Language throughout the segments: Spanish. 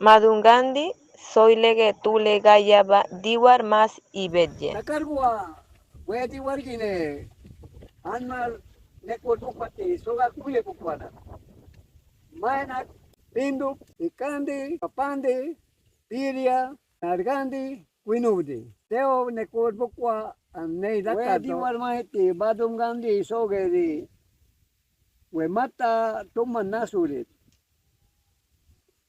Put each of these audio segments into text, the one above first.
Madungandi, soy lege tu legayaba diwar mas ibedye. Nakarwa, wedi wargine, anmal nekot upati, soga kuye kukwana. Mainak, pindu, ikandi, kapandi, piria, nargandi, winudi. Teo nekot bukwa, nei dakato. Wedi war mahiti, badungandi, sogeri, we mata tuman nasurit.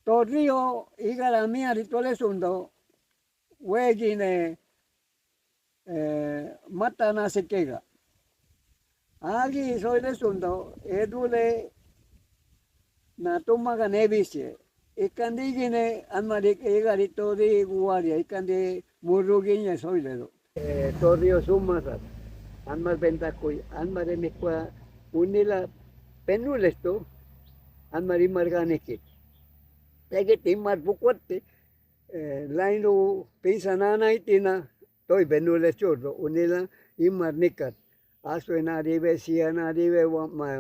Torrio, igaramia ritole sundo, wegine, mata nasekega. Agi soy de sundo, edule na tumaga nevisie. Ikandigine anmarik egarito de guaria, ikande muruginya soy ledo. Torrio sumasat, anmar bentakuy, anmar emikwa unila penulesto, anmar imarganekit. Tegi timar bukwate, laino pinsanana itina, toy benulechurdo, unila imar nikat. Aso nadive, sia nadive,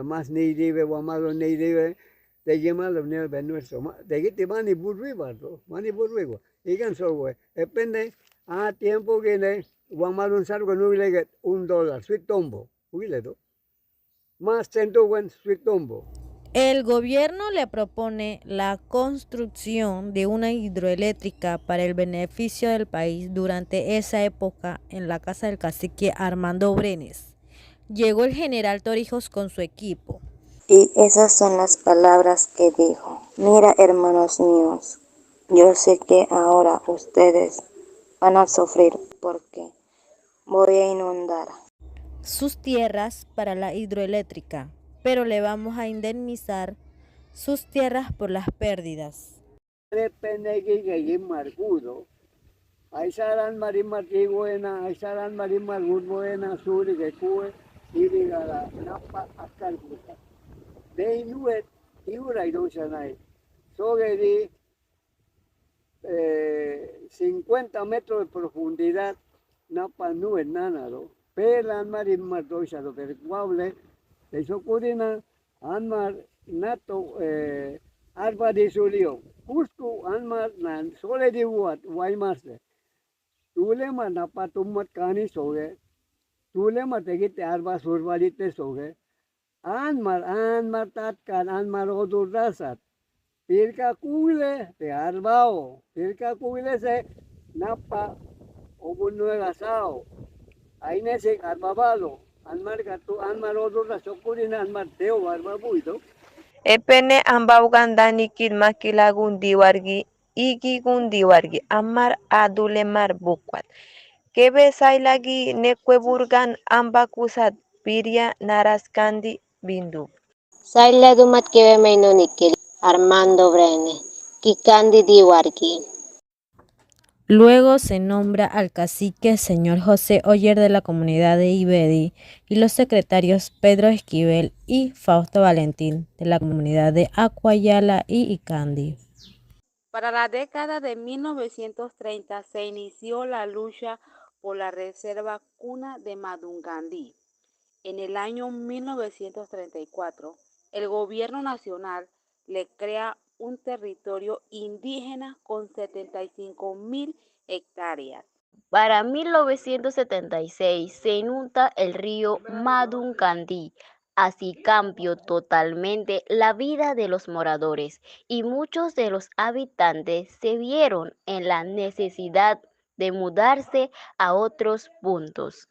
mas nidive, wamalo nidive, te llama los niños de nuestro, te quite mani burriba, mani burriba, y can software, depende a tiempo que ne, wamalo un salgo no le get $1, sweet tombo, huiledo, más 100 sweet tombo. El gobierno le propone la construcción de una hidroeléctrica para el beneficio del país durante esa época en la casa del cacique Armando Brenes. Llegó el general Torijos con su equipo. Y esas son las palabras que dijo. Mira, hermanos míos, yo sé que ahora ustedes van a sufrir porque voy a inundar sus tierras para la hidroeléctrica, pero le vamos a indemnizar sus tierras por las pérdidas. Depende que margudo. Aisaran marimar buena, aisaran marimar buena, suri que cue, y la napa hasta el puta. De inuet, iura y dosanay. Sobre de 50 metros de profundidad, napa nuet nanado. Pelan marimar dosado, pero guable, de socurina, anmar nato, arba de solio. Cusco, anmar, nan, sole de wat, guaymarse. Tulema napa tummat kani soge, tulema tegite arba survalite soge, anmar tatkan, anmar odurrasat, pirka kuile te arbao, pirka kuile se napa obunuegasao, aine se arbabalo, anmar gatu, anmar odurra sokurina, anmar teo arbabuido. Epene ambaugandanikid makilagun diwargi, igigun diwargi, amar adulemar bukwat. Kebe sailagi nekweburgan ambakusat piria naraskandi bindu. Saila dumat kebe mainonikel Armando Brene, Kikandi Diwarki. Luego se nombra al cacique señor José Oyer de la comunidad de Ibedi y los secretarios Pedro Esquivel y Fausto Valentín de la comunidad de Acuayala y Icandi. Para la década de 1930 se inició la lucha por la reserva Cuna de Madungandí. En el año 1934, el gobierno nacional le crea un territorio indígena con 75.000 hectáreas. Para 1976 se inunda el río Madungandí. Así cambió totalmente la vida de los moradores y muchos de los habitantes se vieron en la necesidad de mudarse a otros puntos.